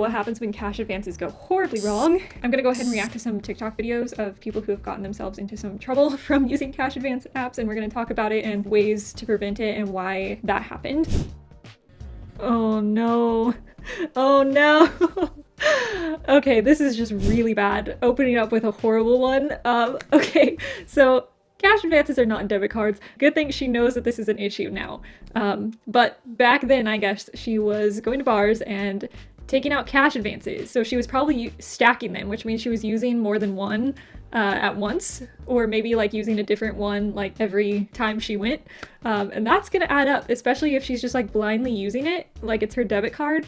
what happens when cash advances go horribly wrong. I'm gonna go ahead and react to some TikTok videos of people who have gotten themselves into some trouble from using cash advance apps, and we're gonna talk about it and ways to prevent it and why that happened. Oh no. Oh no. Okay, this is just really bad. Opening up with a horrible one. Okay, so cash advances are not debit cards. Good thing she knows that this is an issue now. But back then, I guess, she was going to bars and taking out cash advances. So she was probably stacking them, which means she was using more than one at once, or maybe like using a different one like every time she went. And that's gonna add up, especially if she's just like blindly using it like it's her debit card.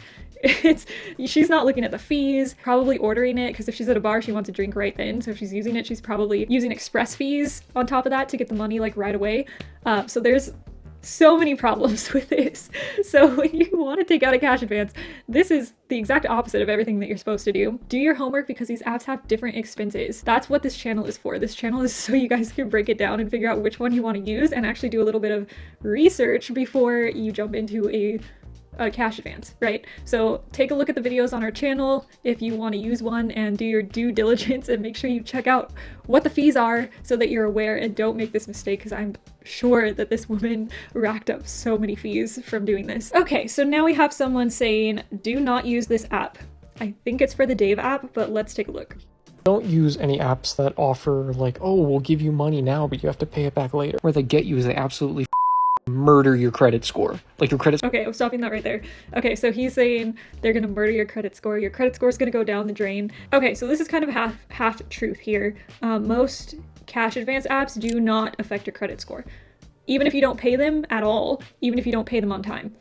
She's not looking at the fees, probably ordering it, because if she's at a bar she wants a drink right then, so if she's using it she's probably using express fees on top of that to get the money like right away. So there's so many problems with this. So when you want to take out a cash advance, this is the exact opposite of everything that you're supposed to do. Do your homework, because these apps have different expenses. That's what this channel is for. This channel is so you guys can break it down and figure out which one you want to use and actually do a little bit of research before you jump into a cash advance, right? So take a look at the videos on our channel if you want to use one, and do your due diligence and make sure you check out what the fees are so that you're aware and don't make this mistake, because I'm sure that this woman racked up so many fees from doing this. Okay, so now we have someone saying, do not use this app. I think it's for the Dave app, but let's take a look. Don't use any apps that offer like, oh, we'll give you money now, but you have to pay it back later. Where they get you is they absolutely murder your credit score. Like your credit. Okay, I'm stopping that right there. Okay, so he's saying they're gonna murder your credit score. Your credit score is gonna go down the drain. Okay, so this is kind of half truth here. Most cash advance apps do not affect your credit score, even if you don't pay them at all, even if you don't pay them on time.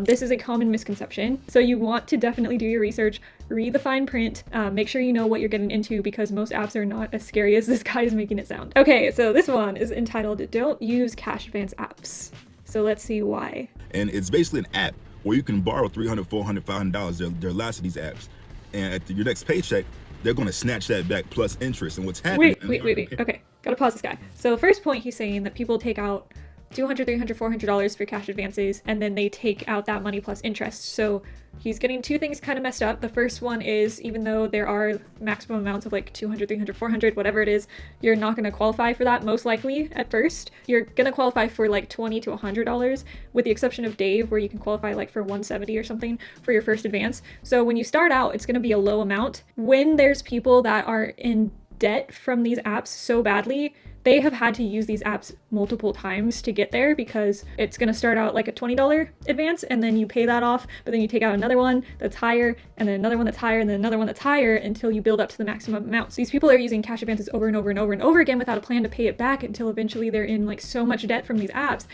This is a common misconception. So you want to definitely do your research, read the fine print, make sure you know what you're getting into, because most apps are not as scary as this guy is making it sound. Okay, so this one is entitled, Don't Use Cash Advance Apps. So let's see why. And it's basically an app where you can borrow $300, $400, $500. There are lots of these apps. And at your next paycheck, they're going to snatch that back plus interest. And what's happening... Wait. Okay, gotta pause this guy. So the first point, he's saying that people take out $200, $300, $400 for cash advances, and then they take out that money plus interest. So he's getting two things kind of messed up. The first one is, even though there are maximum amounts of like $200, $300, $400, whatever it is, you're not going to qualify for that most likely at first. You're going to qualify for like $20 to $100, with the exception of Dave, where you can qualify like for $170 or something for your first advance. So when you start out, it's going to be a low amount. When there's people that are in debt from these apps so badly, they have had to use these apps multiple times to get there, because it's going to start out like a $20 advance and then you pay that off, but then you take out another one that's higher, and then another one that's higher, and then another one that's higher, until you build up to the maximum amount. So these people are using cash advances over and over and over and over again without a plan to pay it back, until eventually they're in like so much debt from these apps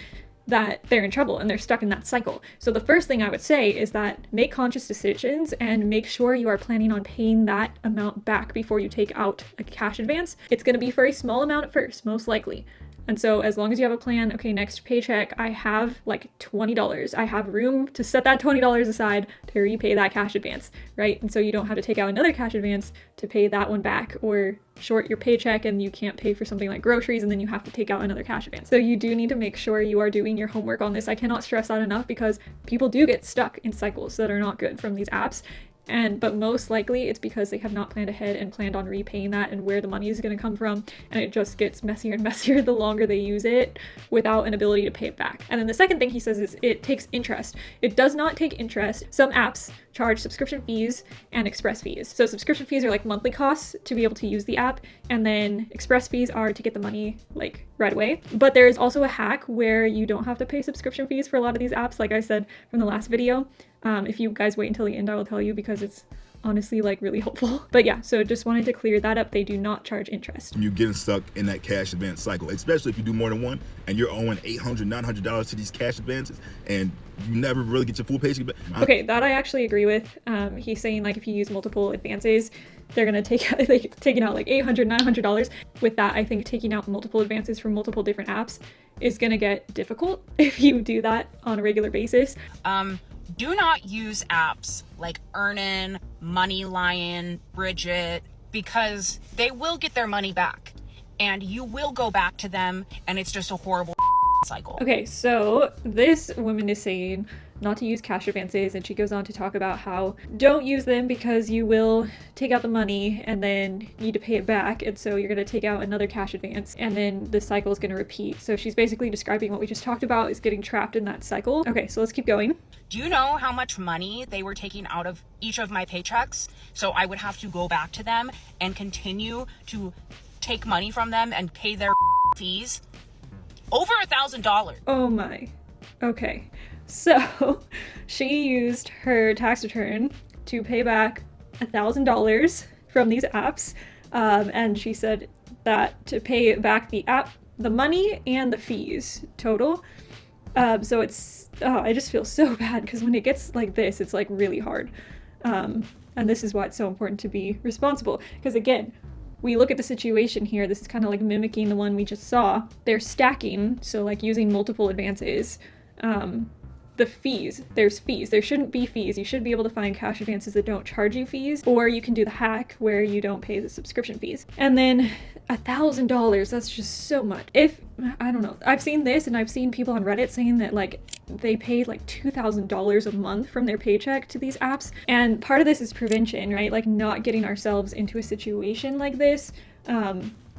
that they're in trouble and they're stuck in that cycle. So the first thing I would say is that make conscious decisions and make sure you are planning on paying that amount back before you take out a cash advance. It's going to be for a small amount at first, most likely. And so as long as you have a plan, okay, next paycheck, I have like $20. I have room to set that $20 aside to repay that cash advance, right? And so you don't have to take out another cash advance to pay that one back, or short your paycheck and you can't pay for something like groceries and then you have to take out another cash advance. So you do need to make sure you are doing your homework on this. I cannot stress that enough, because people do get stuck in cycles that are not good from these apps. But most likely it's because they have not planned ahead and planned on repaying that and where the money is going to come from, and it just gets messier and messier the longer they use it without an ability to pay it back. And then the second thing he says is it takes interest. It does not take interest. Some apps charge subscription fees and express fees. So subscription fees are like monthly costs to be able to use the app, and then express fees are to get the money like right away. But there's also a hack where you don't have to pay subscription fees for a lot of these apps, like I said from the last video. If you guys wait until the end, I will tell you, because it's honestly like really helpful. But yeah, so just wanted to clear that up. They do not charge interest. You're getting stuck in that cash advance cycle, especially if you do more than one and you're owing $800, $900 to these cash advances and you never really get your full paycheck back. Okay, that I actually agree with. He's saying like if you use multiple advances, they're gonna taking out like $800, $900. With that, I think taking out multiple advances from multiple different apps is gonna get difficult if you do that on a regular basis. Do not use apps like Earnin, Moneyline, Brigit, because they will get their money back and you will go back to them, and it's just a horrible cycle. Okay, so this woman is saying not to use cash advances, and she goes on to talk about how don't use them because you will take out the money and then need to pay it back, and so you're going to take out another cash advance and then the cycle is going to repeat. So she's basically describing what we just talked about is getting trapped in that cycle. Okay, so let's keep going. Do you know how much money they were taking out of each of my paychecks? So I would have to go back to them and continue to take money from them and pay their fees. Over $1,000. Oh my. Okay. So she used her tax return to pay back $1,000 from these apps. And she said that to pay back the money and the fees total. So I just feel so bad because when it gets like this, it's like really hard. And this is why it's so important to be responsible. Because again, we look at the situation here, this is kind of like mimicking the one we just saw. They're stacking, so like using multiple advances. The fees, there's fees. There shouldn't be fees. You should be able to find cash advances that don't charge you fees, or you can do the hack where you don't pay the subscription fees. And then $1,000, that's just so much. I don't know, I've seen this and I've seen people on Reddit saying that like they paid like $2,000 a month from their paycheck to these apps. And part of this is prevention, right? Like not getting ourselves into a situation like this.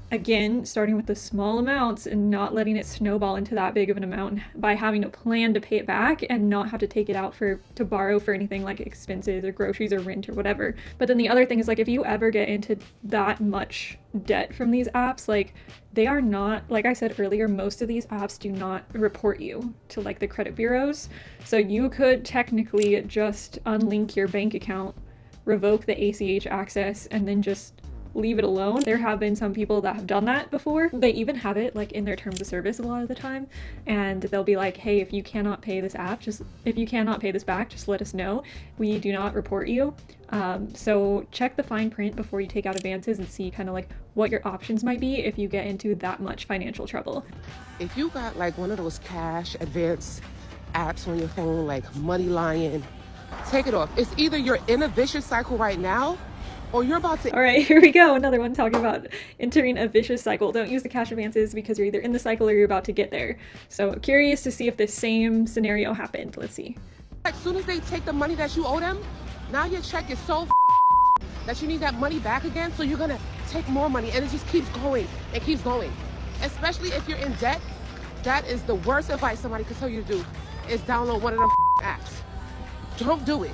Again, starting with the small amounts and not letting it snowball into that big of an amount by having a plan to pay it back and not have to take it out to borrow for anything like expenses or groceries or rent or whatever. But then the other thing is like if you ever get into that much debt from these apps, like they are not, like I said earlier, most of these apps do not report you to like the credit bureaus. So you could technically just unlink your bank account, revoke the ACH access, and then just leave it alone. There have been some people that have done that before. They even have it like in their terms of service a lot of the time, and they'll be like, hey, if you cannot pay this back, just let us know. We do not report you. So check the fine print before you take out advances and see kind of like what your options might be if you get into that much financial trouble. If you got like one of those cash advance apps on your phone, like Money Lion, take it off. It's either you're in a vicious cycle right now, or you're about to. All right, here we go. Another one talking about entering a vicious cycle. Don't use the cash advances because you're either in the cycle or you're about to get there. So curious to see if this same scenario happened. Let's see. As soon as they take the money that you owe them, now your check is so that you need that money back again. So you're gonna take more money, and it just keeps going and keeps going. Especially if you're in debt, that is the worst advice somebody could tell you to do, is download one of them apps. Don't do it.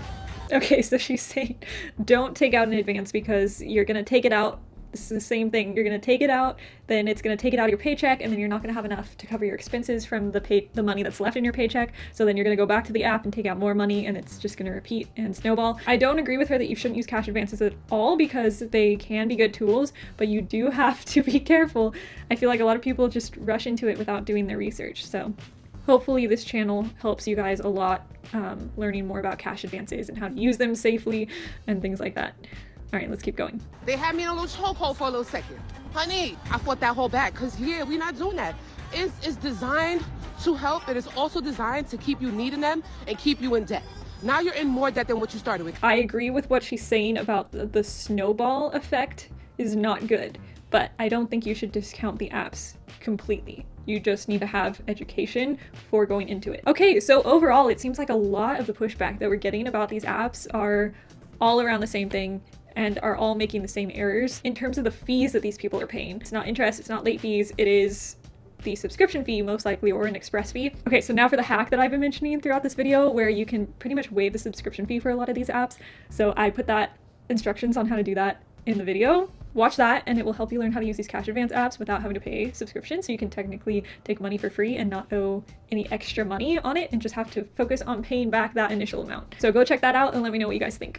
Okay, so she's saying don't take out in advance because you're going to take it out. This is the same thing. You're going to take it out, then it's going to take it out of your paycheck, and then you're not going to have enough to cover your expenses from the money that's left in your paycheck. So then you're going to go back to the app and take out more money, and it's just going to repeat and snowball. I don't agree with her that you shouldn't use cash advances at all because they can be good tools, but you do have to be careful. I feel like a lot of people just rush into it without doing their research. So hopefully this channel helps you guys a lot learning more about cash advances and how to use them safely and things like that. All right, let's keep going. They had me in a little chokehold for a little second. Honey, I fought that whole back because yeah, we're not doing that. It's designed to help. It is also designed to keep you needing them and keep you in debt. Now you're in more debt than what you started with. I agree with what she's saying about the snowball effect is not good, but I don't think you should discount the apps completely. You just need to have education before going into it. Okay, so overall, it seems like a lot of the pushback that we're getting about these apps are all around the same thing and are all making the same errors in terms of the fees that these people are paying. It's not interest, it's not late fees, it is the subscription fee most likely, or an express fee. Okay, so now for the hack that I've been mentioning throughout this video where you can pretty much waive the subscription fee for a lot of these apps. So I put that instructions on how to do that in the video. Watch that and it will help you learn how to use these cash advance apps without having to pay subscription, so you can technically take money for free and not owe any extra money on it and just have to focus on paying back that initial amount. So go check that out and let me know what you guys think.